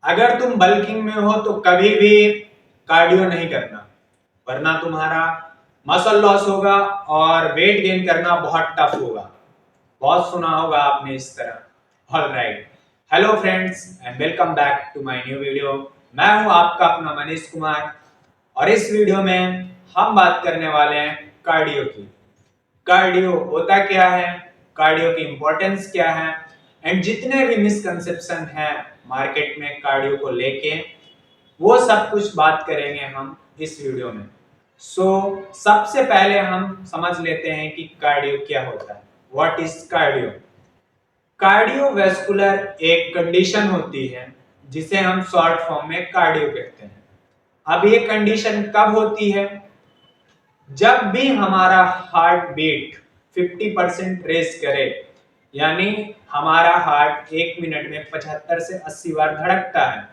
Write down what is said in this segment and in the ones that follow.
अगर तुम बल्किंग में हो तो कभी भी कार्डियो नहीं करना, वरना तुम्हारा मसल लॉस होगा और वेट गेन करना बहुत टफ होगा। बहुत सुना होगा आपने इस तरह। Alright, hello friends and welcome back to my new video. मैं हूं आपका अपना मनीष कुमार और इस वीडियो में हम बात करने वाले हैं कार्डियो की। कार्डियो होता क्या है, कार्डियो की इंपॉर्टेंस क्या है, एंड जितने भी मिसकंसेप्शन हैं मार्केट में कार्डियो को लेके, वो सब कुछ बात करेंगे हम इस वीडियो में। सबसे पहले हम समझ लेते हैं कि कार्डियो क्या होता है। What is cardio? कार्डियोवैस्कुलर एक कंडीशन होती है जिसे हम शॉर्ट फॉर्म में कार्डियो कहते हैं। अब ये कंडीशन कब होती है? जब भी हमारा हार्ट बीट 50% रेस करे, यानी हमारा हार्ट एक मिनट में 75 से 80 बार धड़कता है।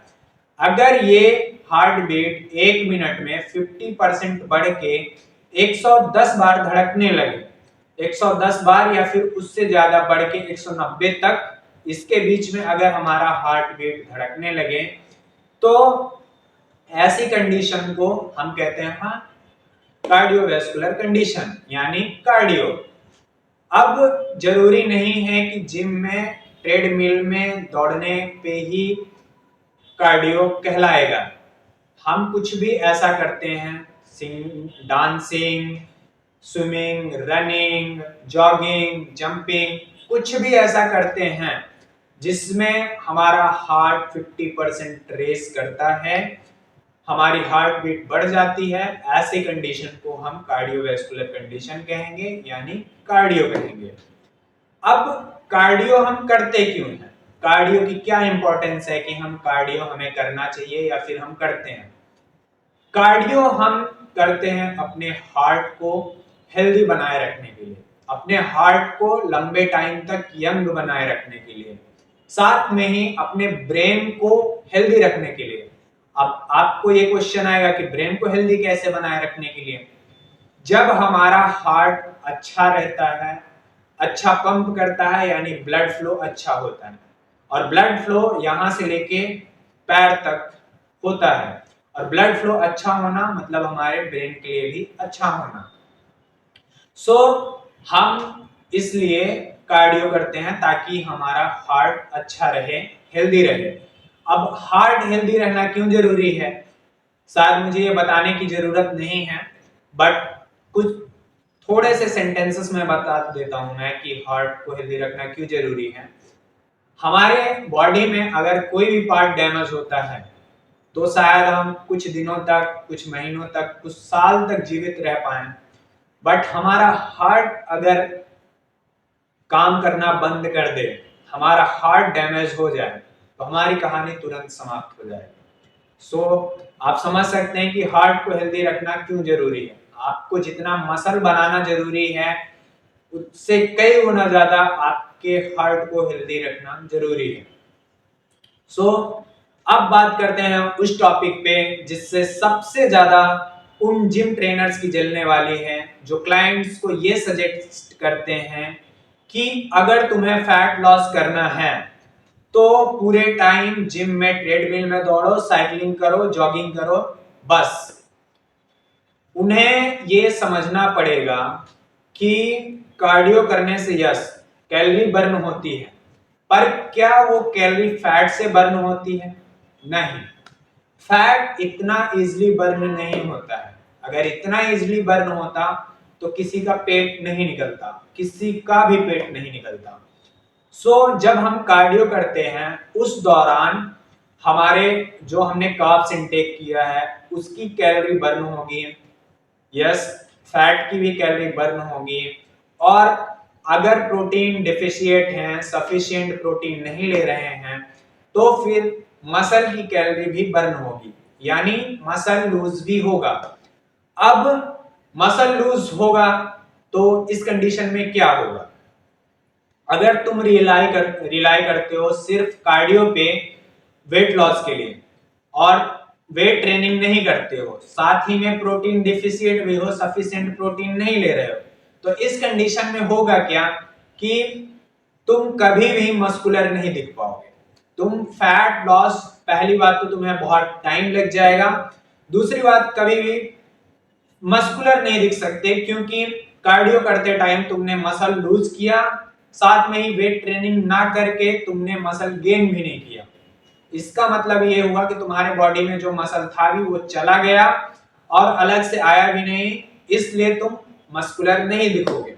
अगर ये हार्ट बीट एक मिनट में 50% बढ़ के 110 बार धड़कने लगे, 110 बार या फिर उससे ज्यादा बढ़ के 190 तक, इसके बीच में अगर हमारा हार्ट बीट धड़कने लगे, तो ऐसी कंडीशन को हम कहते हैं कार्डियोवैस्कुलर कंडीशन, यानी कार्डियो। अब जरूरी नहीं है कि जिम में ट्रेडमिल में दौड़ने पे ही कार्डियो कहलाएगा। हम कुछ भी ऐसा करते हैं, dancing, swimming, running, jogging, jumping, कुछ भी ऐसा करते हैं जिसमें हमारा हार्ट 50% रेस करता है, हमारी हार्ट बीट बढ़ जाती है, ऐसी कंडीशन को हम कार्डियोवैस्कुलर कंडीशन कहेंगे, यानी कार्डियो कहेंगे। अब कार्डियो हम करते क्यों हैं? कार्डियो की क्या इंपॉर्टेंस है कि हम कार्डियो हमें करना चाहिए या फिर हम करते हैं? कार्डियो हम करते हैं अपने हार्ट को हेल्दी बनाए रखने के लिए, अपने हार्ट को लंबे टाइम तक यंग बनाए रखने के लिए, साथ में ही अपने ब्रेन को हेल्दी रखने के लिए। अब आपको ये क्वेश्चन आएगा कि ब्रेन को हेल्दी कैसे बनाए रखने के लिए? जब हमारा हार्ट अच्छा रहता है, अच्छा पंप करता है, यानी ब्लड फ्लो अच्छा होता है, और ब्लड फ्लो यहां से लेके पैर तक होता है, और ब्लड फ्लो अच्छा होना मतलब हमारे ब्रेन के लिए भी अच्छा होना। हम इसलिए कार्डियो करते हैं ताकि हमारा हार्ट अच्छा रहे, हेल्दी रहे। अब हार्ट हेल्दी रहना क्यों जरूरी है? शायद मुझे ये बताने की जरूरत नहीं है, बट कुछ थोड़े से सेंटेंसेस में बता देता हूं मैं कि हार्ट को हेल्दी रखना क्यों जरूरी है। हमारे बॉडी में अगर कोई भी पार्ट डैमेज होता है तो शायद हम कुछ दिनों तक, कुछ महीनों तक, कुछ साल तक जीवित रह पाए, बट हमारा हार्ट अगर काम करना बंद कर दे, हमारा हार्ट डैमेज हो जाए, तो हमारी कहानी तुरंत समाप्त हो जाएगी। आप समझ सकते हैं कि हार्ट को हेल्दी रखना क्यों जरूरी है। आपको जितना मसल बनाना जरूरी है, उससे कई गुना ज्यादा आपके हार्ट को हेल्दी रखना जरूरी है। अब बात करते हैं उस टॉपिक पे जिससे सबसे ज्यादा उन जिम ट्रेनर्स की जलने वाली है, जो क्लाइंट्स को ये सजेस्ट करते हैं कि अगर तुम्हें फैट लॉस करना है तो पूरे टाइम जिम में ट्रेडमिल में दौड़ो, साइकिलिंग करो, जॉगिंग करो, बस। उन्हें ये समझना पड़ेगा कि कार्डियो करने से यस कैलोरी बर्न होती है, पर क्या वो कैलोरी फैट से बर्न होती है? नहीं, फैट इतना इजीली बर्न नहीं होता है। अगर इतना इजीली बर्न होता तो किसी का पेट नहीं निकलता, किसी का भी पेट नहीं निकलता। जब हम कार्डियो करते हैं उस दौरान हमारे जो हमने कार्ब्स इनटेक किया है उसकी कैलोरी बर्न होगी, यस, फैट की भी कैलोरी बर्न होगी, और अगर प्रोटीन डिफिशिएंट हैं, सफिशिएंट प्रोटीन नहीं ले रहे हैं, तो फिर मसल की कैलोरी भी बर्न होगी, यानी मसल लूज भी होगा। अब मसल लूज होगा तो इस कंडीशन में क्या होगा? अगर तुम रिलाई करते हो सिर्फ कार्डियो पे वेट लॉस के लिए और वेट ट्रेनिंग नहीं करते हो, साथ ही में प्रोटीन डिफिशिएंट भी हो, सफिशिएंट प्रोटीन नहीं ले रहे हो, तो इस कंडीशन में होगा क्या कि तुम कभी भी मस्कुलर नहीं दिख पाओगे। तुम फैट लॉस पहली बात तो तुम्हें बहुत टाइम लग जाएगा, दूसरी बात कभी भी मस्कुलर नहीं दिख सकते, क्योंकि कार्डियो करते टाइम तुमने मसल लूज किया, साथ में ही वेट ट्रेनिंग ना करके तुमने मसल गेन भी नहीं किया। इसका मतलब ये हुआ कि तुम्हारे बॉडी में जो मसल था भी वो चला गया और अलग से आया भी नहीं, इसलिए तुम मस्कुलर नहीं दिखोगे।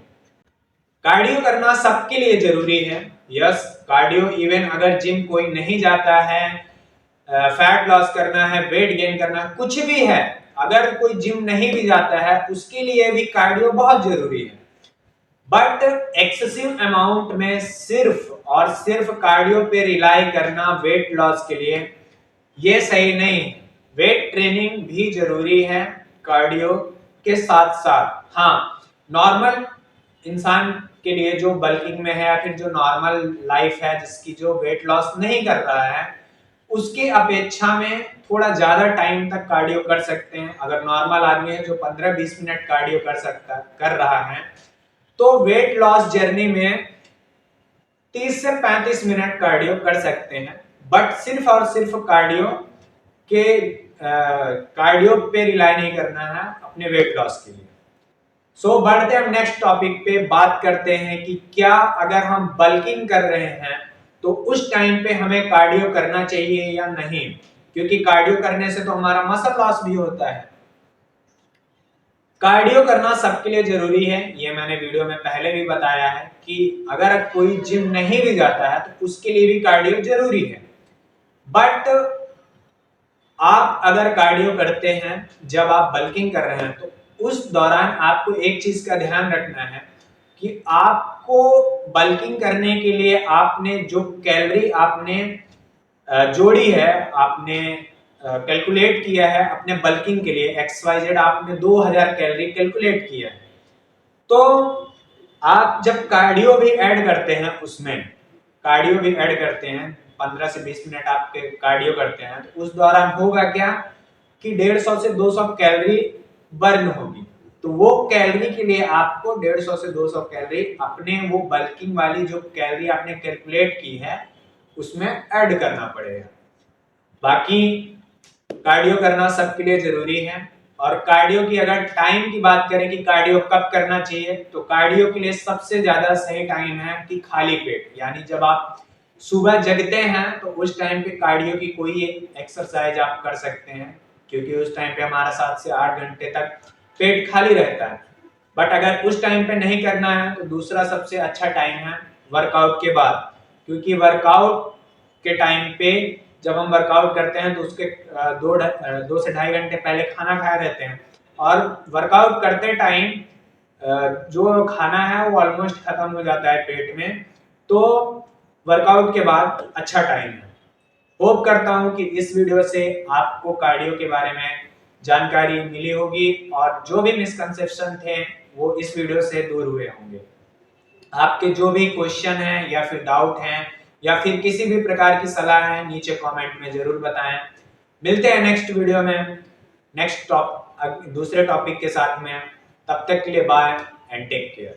कार्डियो करना सबके लिए जरूरी है। यस, कार्डियो इवन अगर जिम कोई नहीं जाता है, फैट लॉस करना है, वेट गेन करना है, कुछ भी है, अगर कोई जिम नहीं भी जाता है उसके लिए भी कार्डियो बहुत जरूरी है। बट एक्सेसिव अमाउंट में सिर्फ और सिर्फ कार्डियो पे रिलाई करना वेट लॉस के लिए ये सही नहीं है। वेट ट्रेनिंग भी जरूरी है कार्डियो के साथ साथ। हाँ, नॉर्मल इंसान के लिए जो बल्किंग में है या फिर जो नॉर्मल लाइफ है, जिसकी जो वेट लॉस नहीं कर रहा है, उसके अपेक्षा में थोड़ा ज्यादा टाइम तक कार्डियो कर सकते हैं। अगर नॉर्मल आदमी है जो 15-20 मिनट कार्डियो कर रहा है, तो वेट लॉस जर्नी में 30 से 35 मिनट कार्डियो कर सकते हैं। बट सिर्फ और सिर्फ कार्डियो पे रिलाई नहीं करना है अपने वेट लॉस के लिए। सो बढ़ते हम नेक्स्ट टॉपिक पे, बात करते हैं कि क्या अगर हम बल्किंग कर रहे हैं तो उस टाइम पे हमें कार्डियो करना चाहिए या नहीं, क्योंकि कार्डियो करने से तो हमारा मसल लॉस भी होता है। कार्डियो करना सबके लिए जरूरी है, ये मैंने वीडियो में पहले भी बताया है कि अगर कोई जिम नहीं भी जाता है तो उसके लिए भी कार्डियो जरूरी है। बट आप अगर कार्डियो करते हैं जब आप बल्किंग कर रहे हैं, तो उस दौरान आपको एक चीज का ध्यान रखना है कि आपको बल्किंग करने के लिए आपने जो कैलोरी आपने जोड़ी है, आपने कैलकुलेट किया है अपने बल्किंग के लिए, XYZ आपने 2000 कैलोरी कैलकुलेट किया है, तो आप जब कार्डियो भी ऐड करते हैं, उसमें कार्डियो भी ऐड करते हैं, 15 से 20 मिनट आप कार्डियो करते हैं, तो उस दौरान होगा क्या कि 150 से 200 कैलोरी बर्न होगी। तो वो कैलोरी के लिए आपको 150 से 200 कैलोरी अपने वो बल्किंग वाली जो कैलोरी आपने कैलकुलेट की है उसमें ऐड करना पड़ेगा। बाकी कार्डियो करना सबके लिए जरूरी है। और कार्डियो की अगर टाइम की बात करें कि कार्डियो कब करना चाहिए, तो कार्डियो के लिए सबसे ज्यादा सही टाइम है कि खाली पेट, यानी जब आप सुबह जगते हैं तो उस टाइम पे कार्डियो की कोई एक एक्सरसाइज आप कर सकते हैं, क्योंकि उस टाइम पे हमारा 7 से 8 घंटे तक पेट खाली रहता है। बट अगर उस टाइम पे नहीं करना है तो दूसरा सबसे अच्छा टाइम है वर्कआउट के बाद, क्योंकि वर्कआउट के टाइम पे जब हम वर्कआउट करते हैं तो उसके 2 से 2.5 घंटे पहले खाना खाए रहते हैं, और वर्कआउट करते टाइम जो खाना है वो ऑलमोस्ट खत्म हो जाता है पेट में, तो वर्कआउट के बाद अच्छा टाइम है। होप करता हूं कि इस वीडियो से आपको कार्डियो के बारे में जानकारी मिली होगी और जो भी मिसकंसेप्शन थे वो इस वीडियो से दूर हुए होंगे। आपके जो भी क्वेश्चन है या फिर डाउट हैं या फिर किसी भी प्रकार की सलाह है, नीचे कमेंट में जरूर बताएं। मिलते हैं नेक्स्ट वीडियो में दूसरे टॉपिक के साथ में। तब तक के लिए बाय एंड टेक केयर।